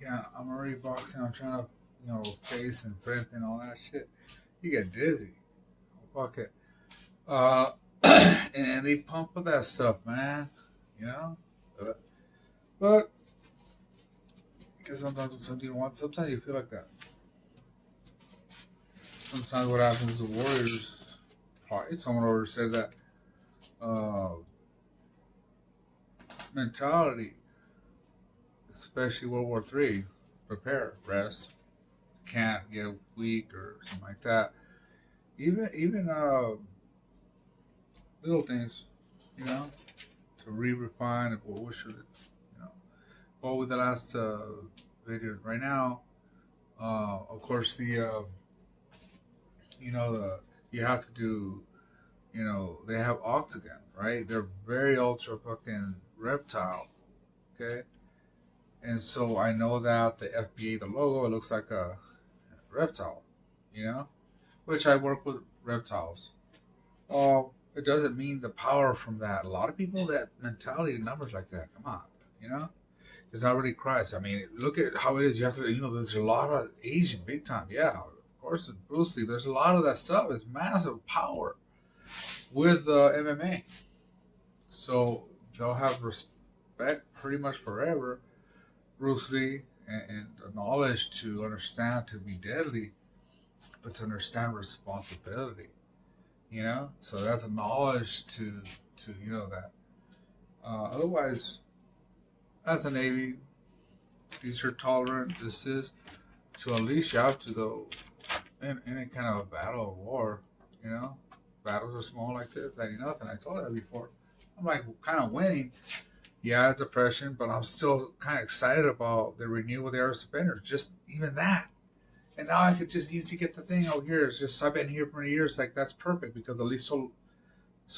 yeah, I'm already boxing. I'm trying to, face and front and all that shit. You get dizzy. Fuck it. Uh, and they pump with that stuff, man. You know. Uh, But because sometimes you want, sometimes you feel like that. Sometimes what happens to warriors, probably someone already said that uh, mentality, especially World War III, prepare, rest, can't get weak or something like that. Even little things, you know, to refine and what should it, you know. Well, with the last video right now, of course the you have to do, they have oxygen, right? They're very ultra fucking reptile, okay? And so I know that the FBA, the logo, it looks like a reptile, you know, which I work with reptiles. It doesn't mean the power from that. A lot of people that mentality numbers like that. Come on, you know, it's not really Christ. I mean, look at how it is. You have to, there's a lot of Asian big time. Yeah, of course, it's Bruce Lee. There's a lot of that stuff. It's massive power with MMA. So they'll have respect pretty much forever. Bruce Lee and the knowledge to understand to be deadly, but to understand responsibility. So that's a knowledge to that. Otherwise, as a Navy, these are tolerant. This is to unleash out to the in any kind of a battle or war. You know, battles are small like this. That ain't nothing. I told that before. I'm like kind of winning. Yeah, depression, but I'm still kind of excited about the renewal of the air suspenders. Just even that. And now I could just easily get the thing out here. It's just I've been here for many years. Like that's perfect because at least so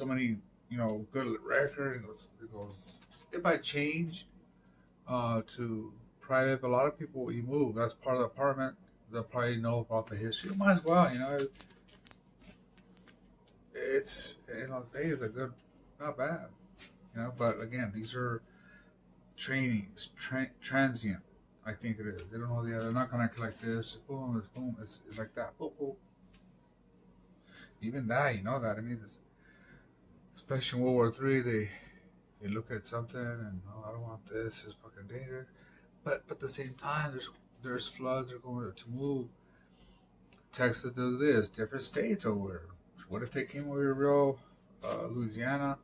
many good record. It might change to private, but a lot of people you move. That's part of the apartment. They'll probably know about the history. You might as well. It's Las Vegas are good, not bad. But again, these are trainings, transient. I think it is. They don't know they're not gonna act like this. Boom, it's boom. It's like that. Boom, boom. Even that, that. I mean, especially in World War III, they look at something and I don't want this. It's fucking dangerous. But at the same time, there's floods are going to move. Texas does this. Different states over. What if they came over real Louisiana?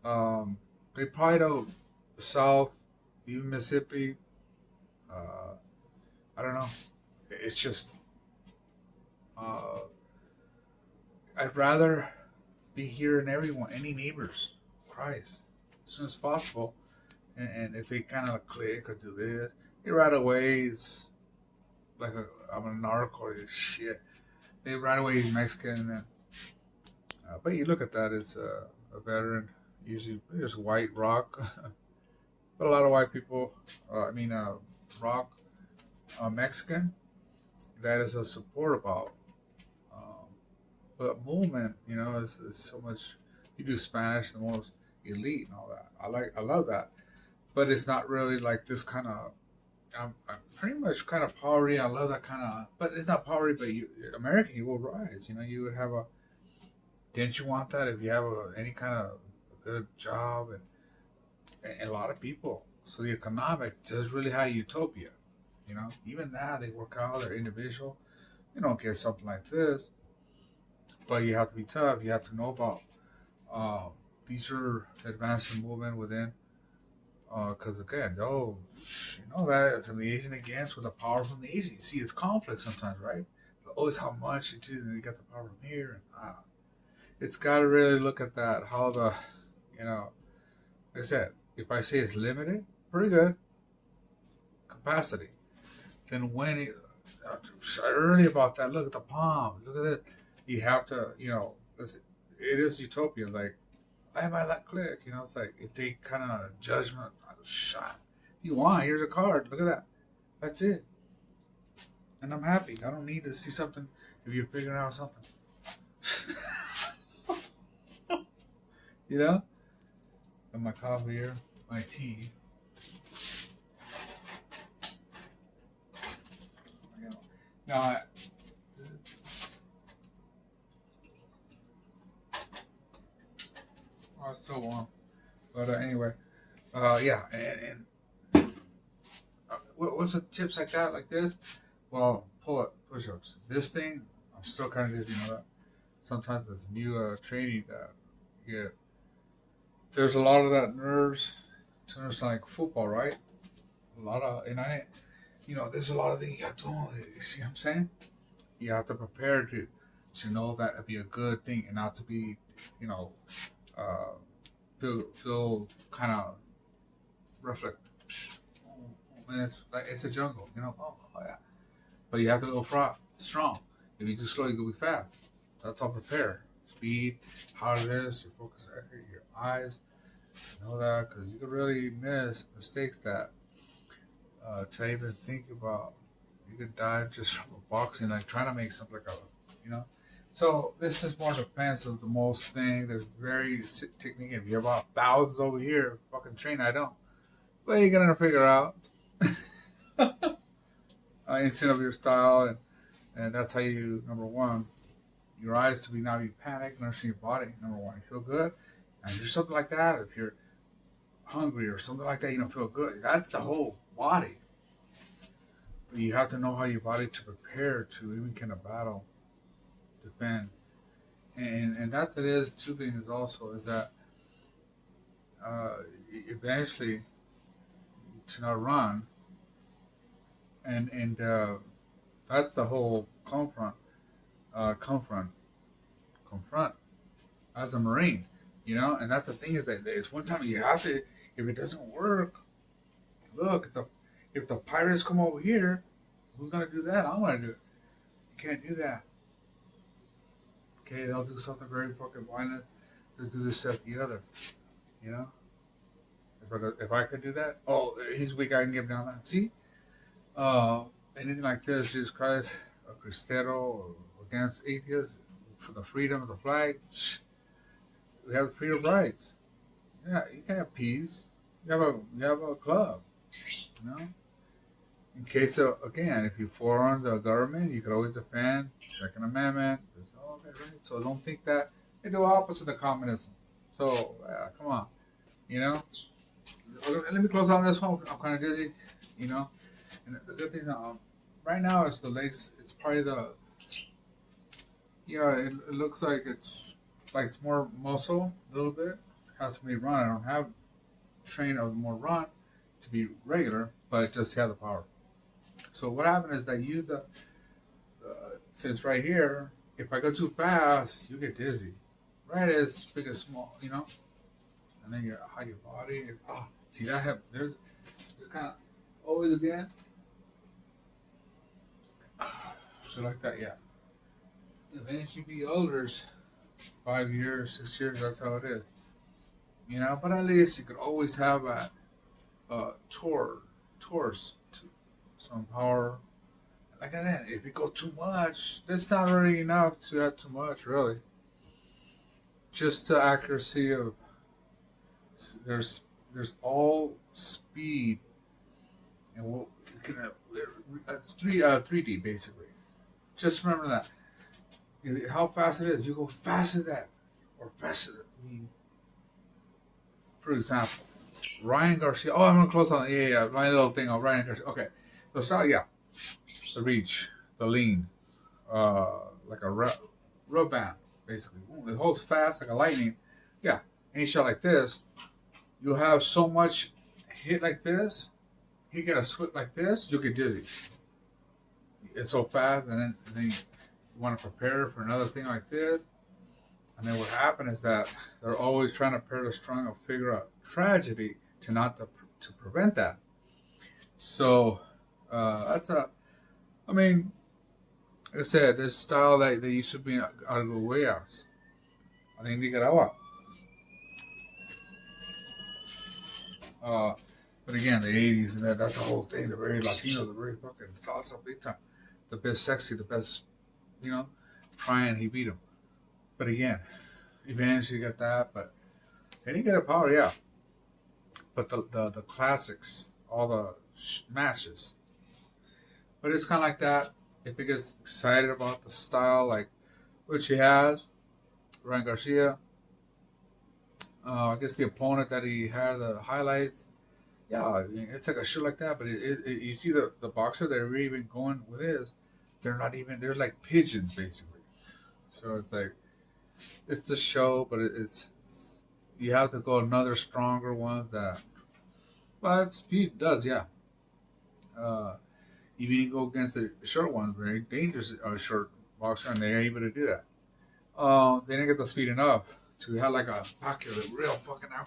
They probably don't south, even Mississippi. Uh, I don't know. It's just uh, I'd rather be here and everyone, any neighbors, Christ, as soon as possible. And if they kind of click or do this, they right away is like I'm a narc or shit. They right away is Mexican. But you look at that, it's a veteran, usually just white rock. But a lot of white people, rock Mexican, that is a support about. Um, but movement, is so much. You do Spanish, the most elite and all that. I love that. But it's not really like this kind of. I'm pretty much kind of poverty. I love that kind of, but it's not poverty. But American, you will rise. You would have a. Didn't you want that if you have any kind of good job and a lot of people? So the economic does really have utopia. Even that they work out. They're individual. You don't get something like this, but you have to be tough. You have to know about. Uh, these are advanced movement within. Because again, that from the Asian against with the power from the Asian. You see, it's conflict sometimes, right? Always how much you got the power from here, and it's got to really look at that. How you know, like I said, if I say it's limited, pretty good capacity. Then when early about that, look at the palm, look at it. You have to, it is utopia. Like I might not click, it's like if they kind of judgment shot. You want, here's a card. Look at that. That's it. And I'm happy. I don't need to see something if you're figuring out something. you know? And my coffee here, my tea. No, it's still warm. But anyway, yeah, and what's the tips like that, like this? Well, push-ups. This thing, I'm still kind of dizzy. You know that. Sometimes it's new training that you get. There's a lot of that nerves to understand like football, right? A lot of, and there's a lot of things you have to. You see what I'm saying? You have to prepare to know that it'd be a good thing and not to be, you know, uh, feel kind of reflect. And it's like it's a jungle, you know. Oh yeah, but you have to go strong. If you do slow, you go be fast. That's all prepare. Speed, how it is, your focus area, your eyes. Know that because you could really miss mistakes that to even think about. You could die just from boxing, like trying to make something like a, you know. So this is more depends of the most thing. There's very technique. If you have about thousands over here, fucking train, I don't. But you're gonna figure out instant of your style, and that's how you number one, your eyes to be not be panicked, nourishing your body. Number one, you feel good, and do something like that. If you're hungry or something like that, you don't feel good. That's the whole body. But you have to know how your body to prepare to even kind of battle, defend, and that's it is. Two things also is that uh, eventually to not run, and that's the whole confront, confront as a Marine, you know. And that's the thing is that there's one time you have to. If it doesn't work, look if the pirates come over here, who's gonna do that? I'm gonna do it. You can't do that. Okay, they'll do something very fucking violent to do this, that, the other. You know, if I could do that, oh, he's weak. I can get him down. That. See, uh, anything like this, Jesus Christ, a Cristero against atheists for the freedom of the flag. We have the freedom of rights. Yeah, you can have peace. You have a club. You know, in case of again, if you foreign the government, you could always defend Second Amendment. Okay, right? So don't think that they do opposite of communism. So come on, you know. Let me close on this one. I'm kind of dizzy, you know. And the good thing is, right now it's the legs. It's probably it looks like it's more muscle a little bit. Has to be run. I don't have train or more run to be regular, but it just have the power. So what happened is that since right here, if I go too fast, you get dizzy. Right as big as small, you know, and then how your body. See that there's kind of always again. So like that, yeah. Eventually, be older, 5 years, 6 years. That's how it is, you know. But at least you could always have a torse, some power. Like that, if you go too much, that's not really enough to have too much, really. Just the accuracy of there's all speed and what can three D basically. Just remember that how fast it is. You go faster than that or faster. I mean, for example, Ryan Garcia. Oh, I'm gonna close on yeah. My little thing on Ryan Garcia. Okay, so start the reach, the lean, like a rub band basically. It holds fast like a lightning. Yeah, any shot like this, you'll have so much hit like this. You get a swip like this, you'll get dizzy. It's so fast, and then you want to prepare for another thing like this. And then what happened is that they're always trying to pair the strong or figure out tragedy to prevent that. So that's I mean, like I said, this style that they used to be algo huellas. En Nicaragua. Uh, but again, the 80s and that's the whole thing. The very Latino, the very fucking salsa big time. The best sexy, the best, you know, trying, he beat him. But again, eventually got that, but they didn't get a power, yeah. But the classics, all the matches. But it's kind of like that. if he gets excited about the style, like which he has, Ryan Garcia, I guess the opponent that he had the highlights. Yeah, I mean, it's like a show like that, but you see the boxer that are even going with his, they're not even, they're like pigeons basically. So it's like, it's the show, but it's you have to go another stronger one that, well, speed does, yeah. Uh, Even you go against the short ones, very dangerous short boxer, and they're able to do that. They didn't get the speed enough to have like a pocket with real fucking pow,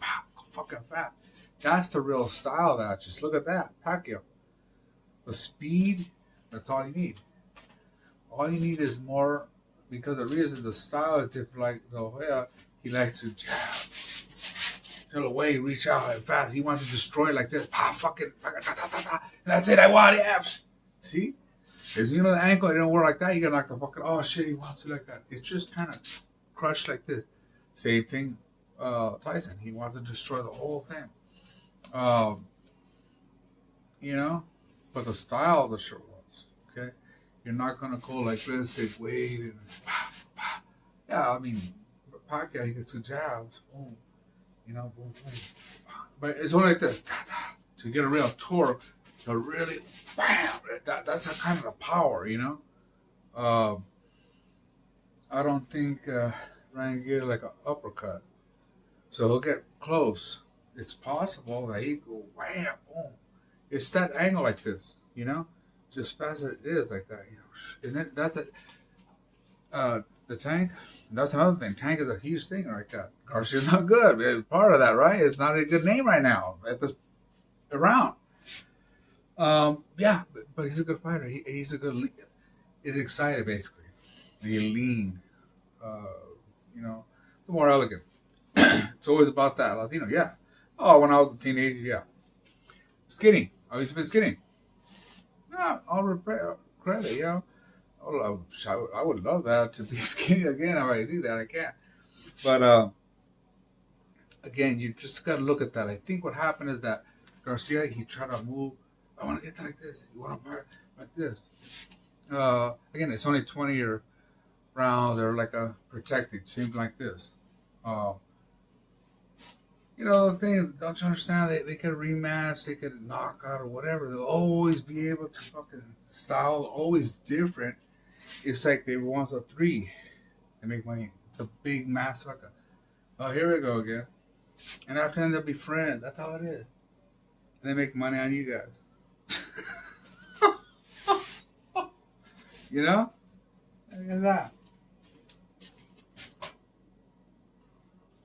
pow, fucking fat. That's the real style that just look at that. Pacquiao. The speed, that's all you need. All you need is more because the reason the style is different, like the way he likes to jab. Till away, reach out and fast. He wants to destroy like this. Fucking ta, ta, ta, ta. That's it, I want it. See? If you know the ankle, it don't work like that, you're gonna knock the fucking, oh shit, he wants to like that. It's just kind of crushed like this. Same thing, Tyson. He wants to destroy the whole thing. Um, you know, but the style of the short ones, okay? You're not gonna go like this, say wait and yeah. I mean, Pacquiao he gets two jabs, boom, you know, boom, boom. But it's only like this to get a real torque to really bam. That's a kind of the power, you know. Um, I don't think Ryan can get like an uppercut, so he'll get close. It's possible that he go wham, boom. It's that angle like this, you know, just fast as it is like that, you know. And then that's a the Tank. That's another thing. Tank is a huge thing like that. Garcia's not good. It's part of that, right? It's not a good name right now at this around. Yeah, but he's a good fighter. He's a good. He's excited basically. He's lean. Uh, you know, the more elegant. It's always about that Latino. Yeah. Oh, when I was a teenager, yeah. Skinny. I used to be skinny. Yeah, all credit, you know. I would love that to be skinny again if I do that. I can't. But again, you just got to look at that. I think what happened is that Garcia, he tried to move. I want to get like this. You want to part like this. Again, it's only 20 rounds. They're like a protected. Seems like this. Uh, you know, the thing, don't you understand? They could rematch, they could knock out or whatever. They'll always be able to fucking style, always different. It's like they want a three. They make money. It's a big mass fucker. Oh, here we go again. And after then they'll be friends. That's how it is. And they make money on you guys. You know? Look at that.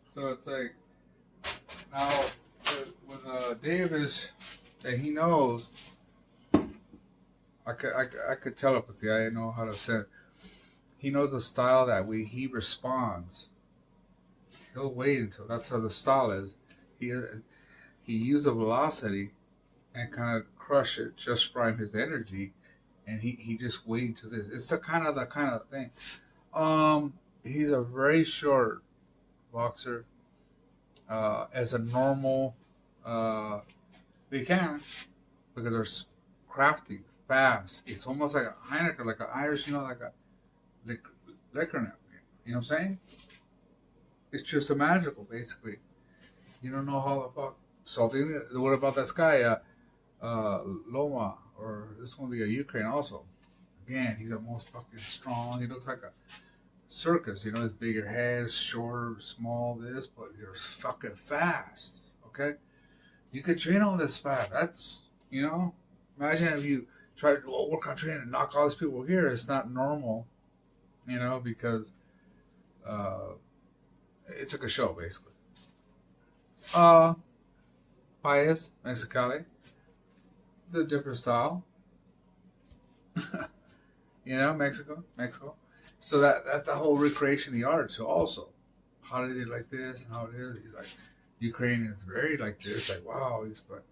So it's like, now with Davis, that he knows, I could telepathy. I didn't know how to say it. He knows the style that he responds. He'll wait until that's how the style is. He uses the velocity and kind of crush it, just prime his energy, and he just wait until this. It's the kind of thing. He's a very short boxer. As a normal, they can because they're crafty, fast. It's almost like a Heineken, like an Irish, you know, like a liquor. You know what I'm saying? It's just a magical, basically. You don't know how the fuck. So what about that guy, Loma, or this one be a Ukraine also? Again, he's the most fucking strong. He looks like a circus, you know, his bigger head, shorter, small, this, but you're fucking fast, okay? You could train all this fast. That's, you know, imagine if you try to work on training and knock all these people here. It's not normal, you know, because uh, it's like a show, basically. Uh, Paez, Mexicali, the different style. You know, Mexico. So that the whole recreation of the art. So also, how did it like this and how it is? He's like, Ukraine is very like this. Like wow, but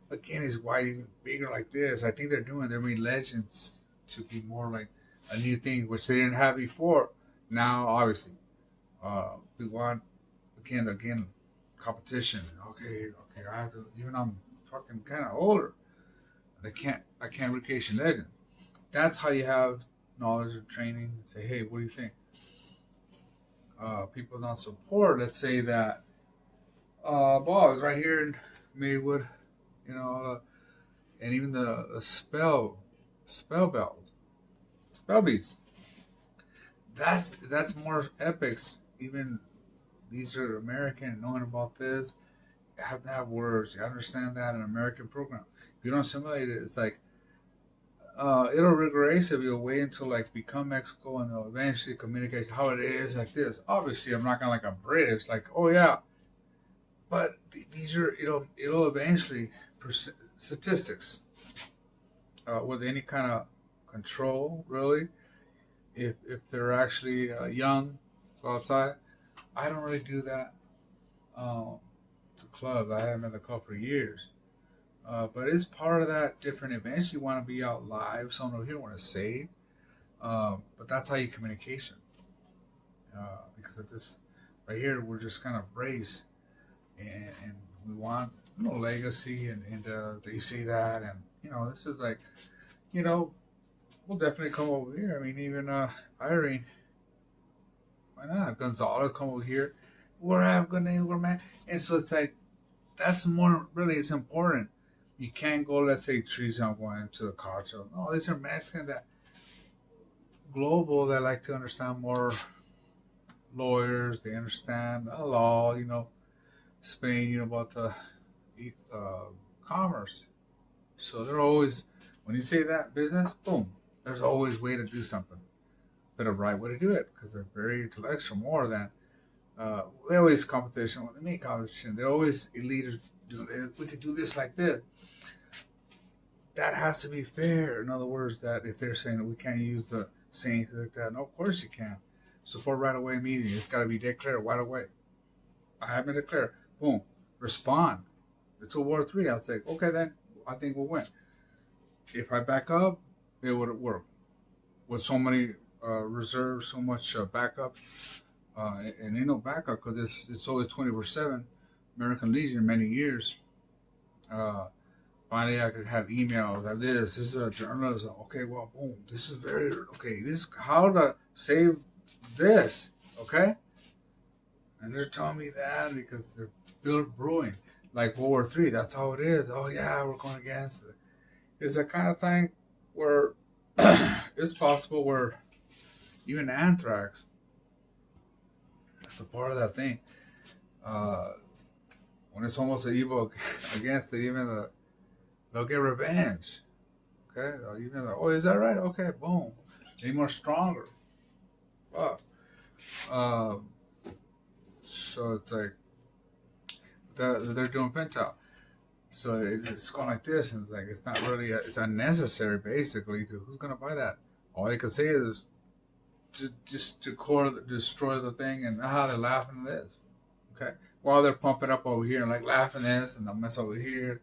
again, he's wide, even bigger like this. I think they're making legends to be more like a new thing, which they didn't have before. Now, obviously, we want again competition. Okay, I have to. Even I'm fucking kind of older. I can't recreation legend. That's how you have knowledge and training. Say, hey, what do you think? People don't support. Let's say that balls right here in Maywood, you know, and even the spell belt, spell beast. That's more epics. Even these are American. Knowing about this, you have to have words. You understand that in an American program. If you don't simulate it, it's like it'll regress if you wait until like become Mexico and they'll eventually communicate how it is like this. Obviously, I'm not gonna like a British like, oh yeah, but these are it'll eventually statistics with any kind of control really. If they're actually young, go outside. I don't really do that to clubs. I haven't been to the club for years. But it's part of that different events. You want to be out live. Someone over here want to save. But that's how you communication. Because of this right here, we're just kind of braced, and we want legacy, and they see that, and this is like, you know, we'll definitely come over here. I mean, even Irene, why not? Gonzalez come over here. We're Afghan, we're man, and so it's like that's more really. It's important. You can't go, let's say, trees. I'm going to the cartel. No, these are Mexicans that global that like to understand more lawyers. They understand the law. Spain. About the uh, commerce. So they're always when you say that business, boom. There's always a way to do something, but a right way to do it because they're very intellectual. More than they always competition. When they make competition, they're always leaders. We could do this like this. That has to be fair. In other words, that if they're saying that we can't use the saying like that, no, of course you can. Support right away immediately. It's got to be declared right away. I haven't declared. Boom. Respond. It's a War 3. I'll say, okay, then I think we'll win. If I back up, it would work. With so many reserves, so much backup, and ain't no backup because it's always 24/7. American Legion, many years. Uh, Finally, I could have emails like this. This is a journalism. Okay, well, boom. This is very okay. This is how to save this. Okay, and they're telling me that because they're built brewing like World War III. That's how it is. Oh yeah, we're going against it. It's a kind of thing where it's possible where even anthrax is a part of that thing. Uh, when it's almost an evil against it, even they'll get revenge. Okay, even oh, is that right? Okay, boom, they more stronger. Fuck. Um, so it's like they're doing pentel. So it's going like this, and it's like it's not really it's unnecessary. Basically, who's gonna buy that? All they can say is just to destroy the thing, and they're laughing at this. Okay, while they're pumping up over here and like laughing at this, and they'll mess over here.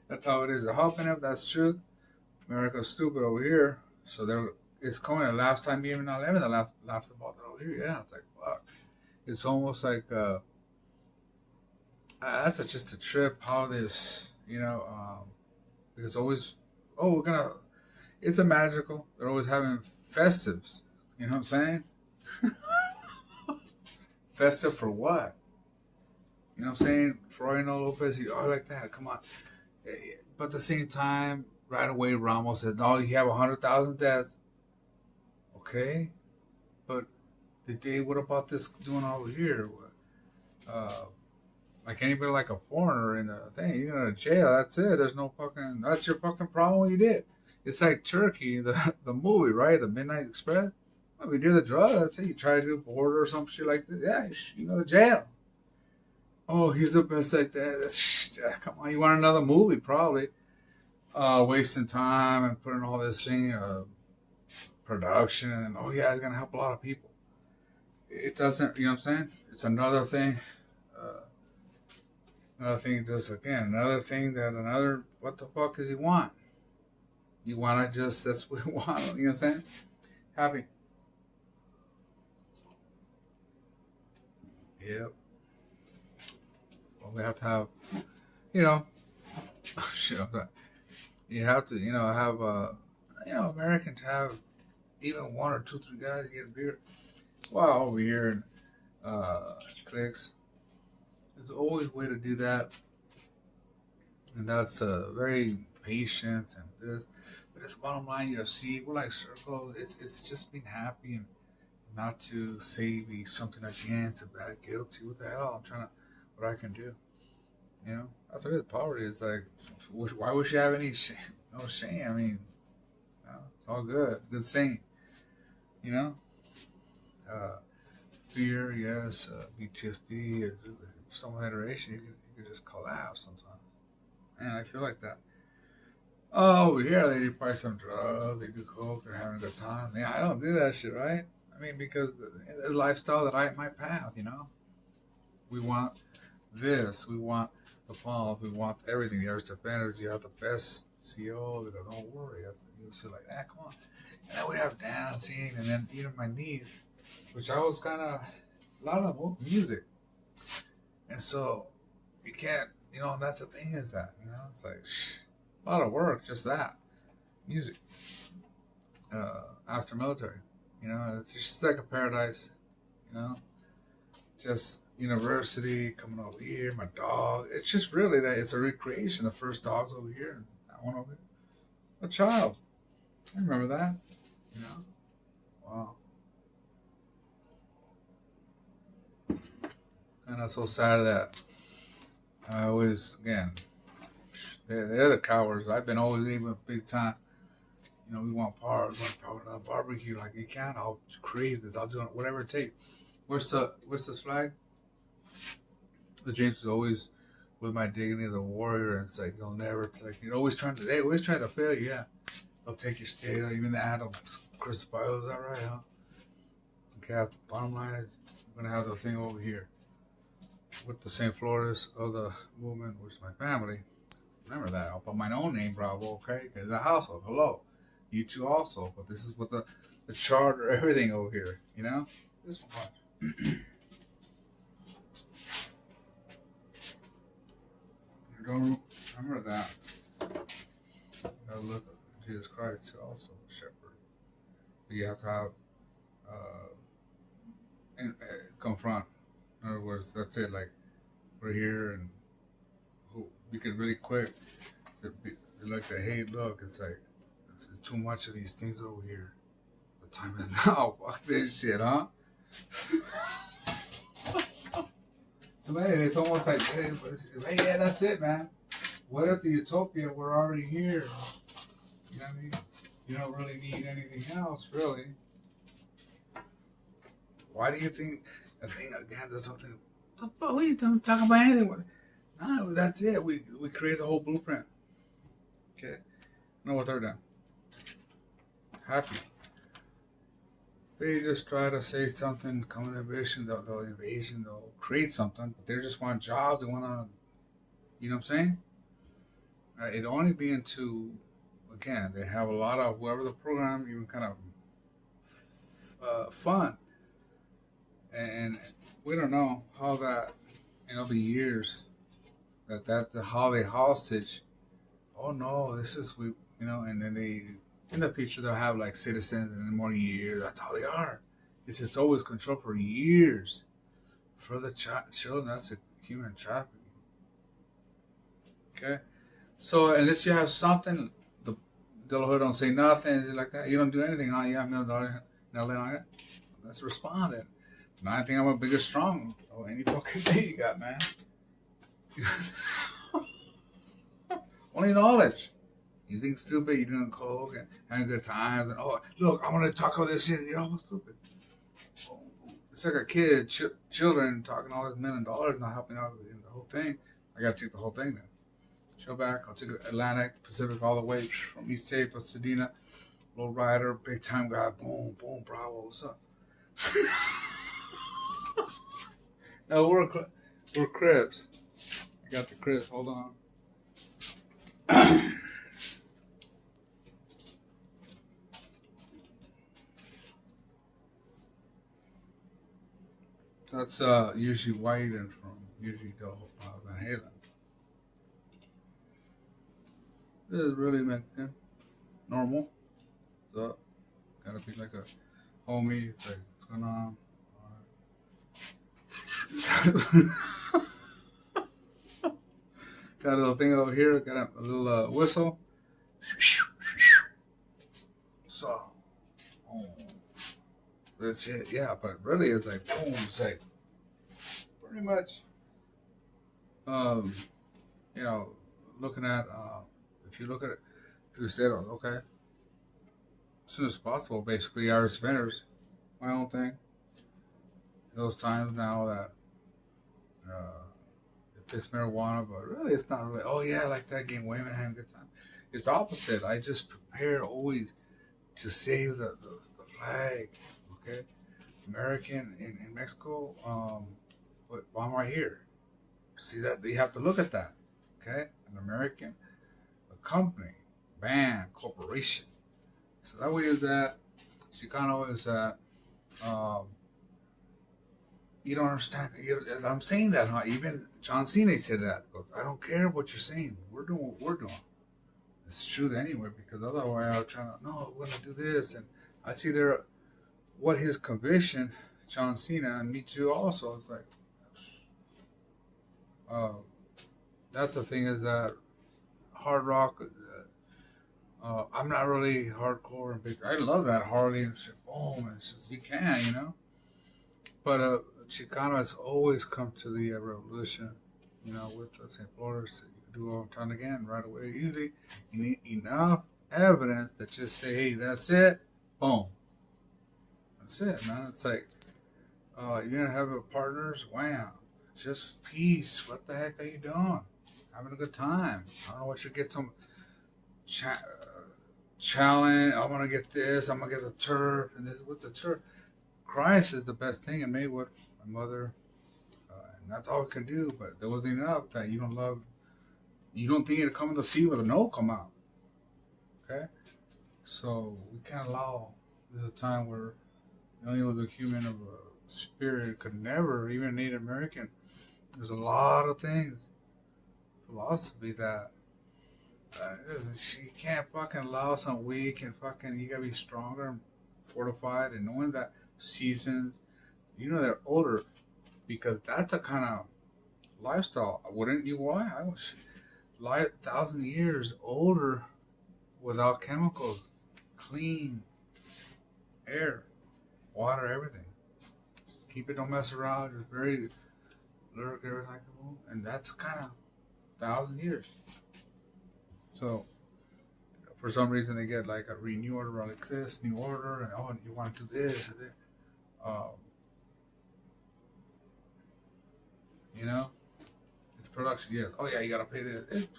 That's how it is. They're helping them. That's true. America's stupid over here, so it's going. The last time even 9/11, they laughed about that over here. Yeah, it's like fuck. It's almost like that's just a trip. How this, because always, oh, we're gonna. It's a magical. They're always having festives. You know what I'm saying? Festive for what? You know what I'm saying? Florino Lopez, you are like that. Come on. But at the same time, right away, Ramos said, no, you have 100,000 deaths. Okay. But what about this doing over here? Like anybody like a foreigner in a thing, you're going to jail. That's it. That's your fucking problem what you did. It's like Turkey, the movie, right? The Midnight Express. Well, we do the drug. That's it. You try to do a border or some shit like this. Yeah, you go to jail. Oh, he's the best like that. Come on, you want another movie, probably. Wasting time and putting all this thing, production, and oh yeah, it's gonna help a lot of people. It doesn't, you know what I'm saying? It's another thing. Another thing, just again, what the fuck does he want? You wanna that's what he want, you know what I'm saying? Happy. Yep. Well, we have to have, shit, okay. You have to, have Americans have even one or two, three guys getting beer. Well, over here in clicks, there's always a way to do that, and that's very patient and this. But it's bottom line, UFC, we're like circles. It's just being happy and not to say be something against, a bad guilty. What the hell? I'm trying to, what I can do. That's what it is. Poverty is like, why would you have any shame? No shame. I mean, it's all good. Good saying. You know, uh, fear, yes, PTSD, some iteration, you could just collapse sometimes. And I feel like that. Oh, over here, they do probably some drugs, they do coke, they're having a good time. Yeah, I don't do that shit, right? I mean, because the lifestyle that my path. We want this, we want the palms, we want everything. There's the vendors, you have the best CO, they go, don't worry. You feel like, come on. And then we have dancing, and then even my niece, which I was kind of, a lot of music. And so, you can't, that's the thing is that, it's like, a lot of work, just that. Music. After military. It's just like a paradise, you know? Just university, coming over here, my dog. It's just really that it's a recreation. The first dog's over here, and that one over here. A child. I remember that. You know? Wow. And I'm so sad that I always, again, they're the cowards. I've been always even big time. We want parts, barbecue. Like you can, I'll create this. I'll do it, whatever it takes. Where's the flag? The James is always with my dignity as a warrior, and it's like you'll never. It's like they always try to fail you. Yeah, they'll take your steel, even the Adam crucify. Is that right, huh? Okay. Bottom line is, I'm gonna have the thing over here with the St. Flores of the movement, which is my family. Remember that. I'll put my own name, Bravo. Okay, there's a household. Hello. You two also, but this is what the charter, everything over here, This one, you don't remember that. You gotta look at Jesus Christ also, a shepherd. But you have to have, confront. In other words, that's it. Like, we're here and we could really quick. They're like, hey, look, it's like, there's too much of these things over here. The time is now. Fuck this shit, huh? Man, it's almost like, hey, yeah, that's it, man. What if the utopia we're already here? You know what I mean? You don't really need anything else, really. Why do you think? I think again, there's something. We ain't talking about anything. No, that's it. We create the whole blueprint. Okay. Know what they're doing. Happy. They just try to say something, come in invasion, they'll create something, but they just want jobs, they want to, you know what I'm saying? It only be into, again, they have a lot of, whoever the program, even kind of fun. And we don't know how that, the years, the holiday hostage, oh no, this is, and then they, in the future, they'll have like citizens and more years. That's how they are. It's just always controlled for years. For the children, that's a human trafficking. Okay? So, unless you have something, the Delaware don't say nothing like that. You don't do anything. Oh, yeah, $1 million. Let's respond then. Now I think I'm a bigger strong. Oh, any fucking thing you got, man. Only knowledge. You think stupid, you're doing coke and having good times, and look, I want to talk about this shit. You're all stupid. It's like a kid, children talking all this $1 million, not helping out with the whole thing. I got to take the whole thing then. Chill back. I'll take Atlantic, Pacific, all the way from East Cape, Pasadena, low rider, big time guy. Boom, boom, Bravo. What's up? No, we're Crips. I got the Crips. Hold on. That's usually white and from usually Van Halen. This is really Mexican. Normal. What's up? Gotta be like a homie. It's like, what's going on? Got a little thing over here. Got a little whistle. So, oh, that's it. Yeah, but really, it's like boom. It's like pretty much, um, you know, looking at if you look at it through steroids, okay, as soon as possible. Basically, Irish vendors, my own thing. Those times now that uh, it's marijuana, but really, it's not really. Oh yeah, I like that game. Women having a good time. It's opposite. I just prepare always to save the flag. Okay, American in Mexico. But I'm right here. See that you have to look at that. Okay, an American, a company, band, corporation. So that way is that Chicano is that. Um, you don't understand. I'm saying that, huh? Even John Cena said that. Goes, I don't care what you're saying. We're doing what we're doing. It's true anyway, because otherwise I'm trying to, no, we're going to do this. And I see there what his conviction, John Cena, and me too also. It's like, uh, that's the thing is that hard rock, I'm not really hardcore and big. I love that Harley and shit, boom, and it's just, you can, you know. But Chicano has always come to the revolution, you know, with the St. Flores. You do all time again right away. Usually, you need enough evidence that just say, hey, that's it, boom. That's it, man. It's like, you're going to have a partners, wham. Just peace. What the heck are you doing? Having a good time. I don't know what you get some challenge. I'm going to get this. I'm going to get the turf. And this with the turf. Christ is the best thing. And made what my mother, and that's all we can do. But there wasn't enough that you don't love. You don't think it'll come to see with a no come out. Okay? So we can't allow. There's a time where only with a human of a spirit could never, even Native American. There's a lot of things, philosophy that you can't fucking allow some weak and fucking, you gotta be stronger and fortified and knowing that seasons, you know, they're older because that's a kind of lifestyle. Wouldn't you? Why? I was 1,000 years older without chemicals, clean air, water, everything. Keep it, don't mess around. It's very lyric, recyclable, and that's kind of 1,000 years. So for some reason they get like a renew order like this, new order, and oh, you want to do this, and that. You know, it's production. Yes. Oh yeah, you gotta pay this.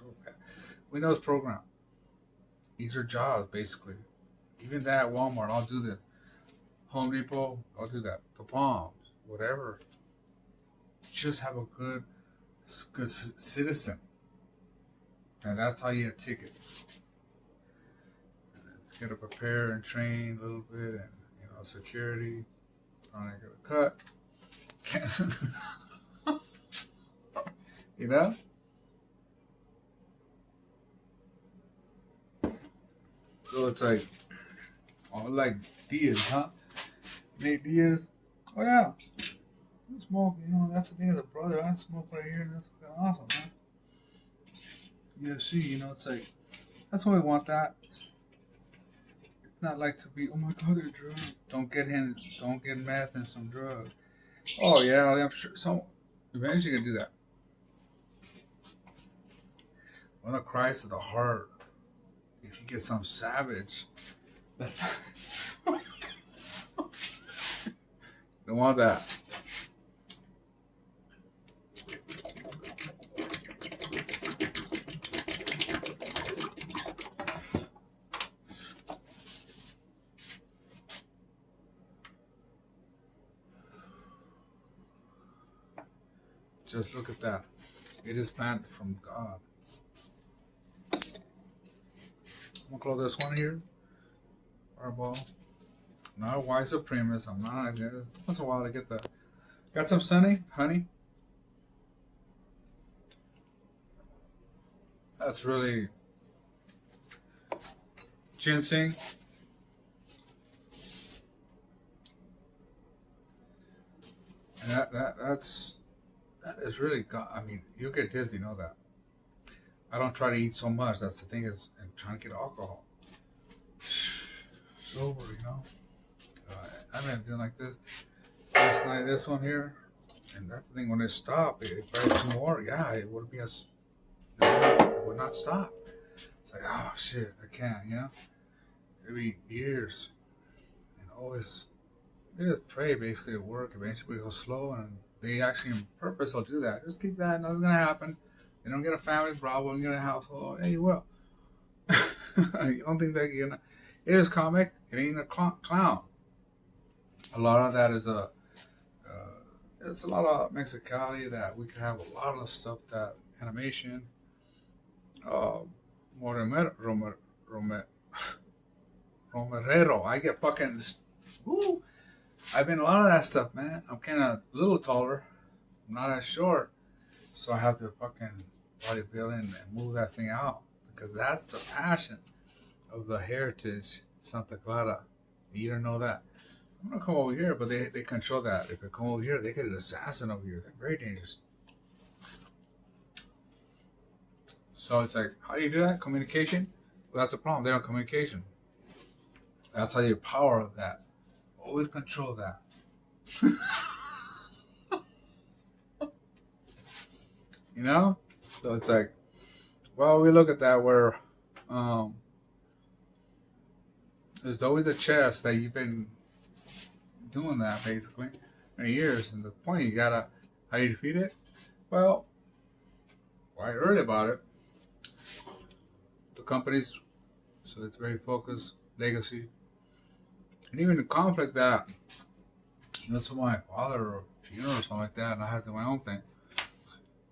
We know it's programmed. These are jobs basically. Even that Walmart, I'll do this. Home Depot, I'll do that. The Palms, whatever. Just have a good citizen, and that's how you get a ticket. It's gotta prepare and train a little bit, and security. Trying to get a cut. You know. So it's like, oh, like Diaz, huh? Nate Diaz. Oh yeah, you smoke. You know, that's the thing as a brother. I smoke right here, and that's fucking awesome, man. Yeah, see, it's like that's why we want that. It's not like to be, oh my god, they're drugs. Don't get meth and some drugs. Oh yeah, I'm sure some eventually gonna do that. When the Christ of the heart, if you get some savage, that's don't want that. Just look at that. It is planned from God. I'm gonna close this one here. Fireball. Not a white supremacist. I'm not. Once in a while to get the. Got some honey. That's really ginseng. that is really. I mean, you get dizzy. Know that. I don't try to eat so much. That's the thing is, and trying to get alcohol sober. I've been doing like this last night. This one here, and that's the thing. When it stopped, it probably some more. Yeah, it would be it would not stop. It's like, oh shit, I can't. It'd be years, and always. They just pray basically at work. Eventually, go slow, and they actually, on purpose, will do that. Just keep that. Nothing's gonna happen. You don't get a family problem. You get a household. Yeah, you will. You don't think that you're gonna. It is comic. It ain't a clown. A lot of that is it's a lot of Mexicali that we could have a lot of stuff that animation, more Romerero. I get fucking. Woo! I've been a lot of that stuff, man. I'm kind of a little taller. I'm not as short. So I have to fucking bodybuilding and move that thing out. Because that's the passion of the heritage Santa Clara. You don't know that. I'm going to come over here, but they control that. If they come over here, they get an assassin over here. They're very dangerous. So it's like, how do you do that? Communication? Well, that's the problem. They don't communication. That's how you power that. Always control that. So it's like, well, we look at that where there's always a chest that you've been doing that basically many years, and the point you gotta, how do you defeat it? Well, I heard about it. The companies, so it's very focused, legacy, and even the conflict that for my father or funeral or something like that, and I have to do my own thing.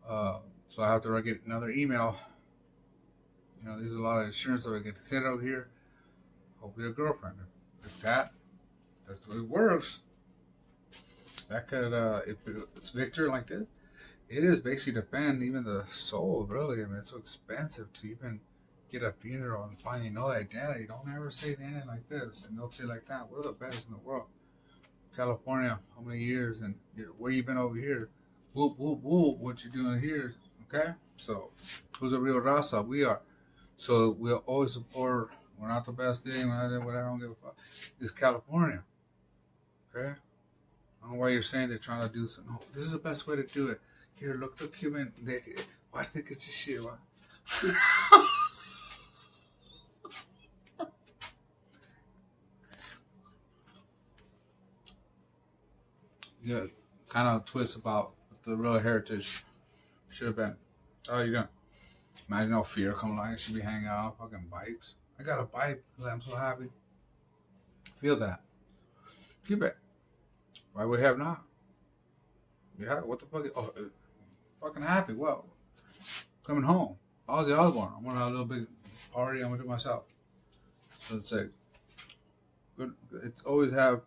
So I have to get another email. There's a lot of insurance that we get set out here. Hopefully a girlfriend. If that's what it works. That could, if it's Victor like this, it is basically defend even the soul, really. I mean, it's so expensive to even get a funeral and finally know the identity. Don't ever say anything like this. And they'll say like that, we're the best in the world. California, how many years? And where you been over here? Whoop, whoop, whoop, what you doing here? Okay? So, who's a real raza? We are. So, we'll always support, we're not the best thing, we're not whatever, I don't give a fuck. It's California. Okay? I don't know why you're saying they're trying to do something. No, this is the best way to do it. Here, look the Cuban. Watch they get your shit. Yeah, kind of twist about the real heritage should have been. How you doing? Imagine no fear coming along. I should be hanging out, fucking bikes. I got a bike because I'm so happy. Feel that. Keep it. Why would have not? Yeah, what the fuck? Oh, fucking happy. Well, coming home. I was the other one. I'm gonna have a little big party. I'm gonna do myself. So it's like, good. It's always have.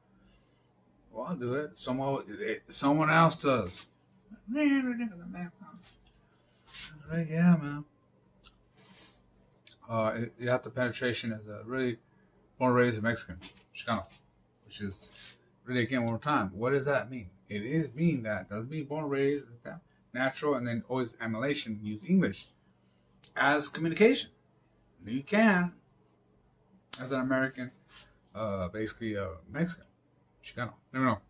Well, I'll do it. Someone else does. Man, yeah, man. You have the penetration as a really born raised Mexican, Chicano, which is really again one more time. What does that mean? It is mean that doesn't mean born raised natural, and then always emulation. Use English as communication. You can, as an American, basically Mexican, Chicano. No.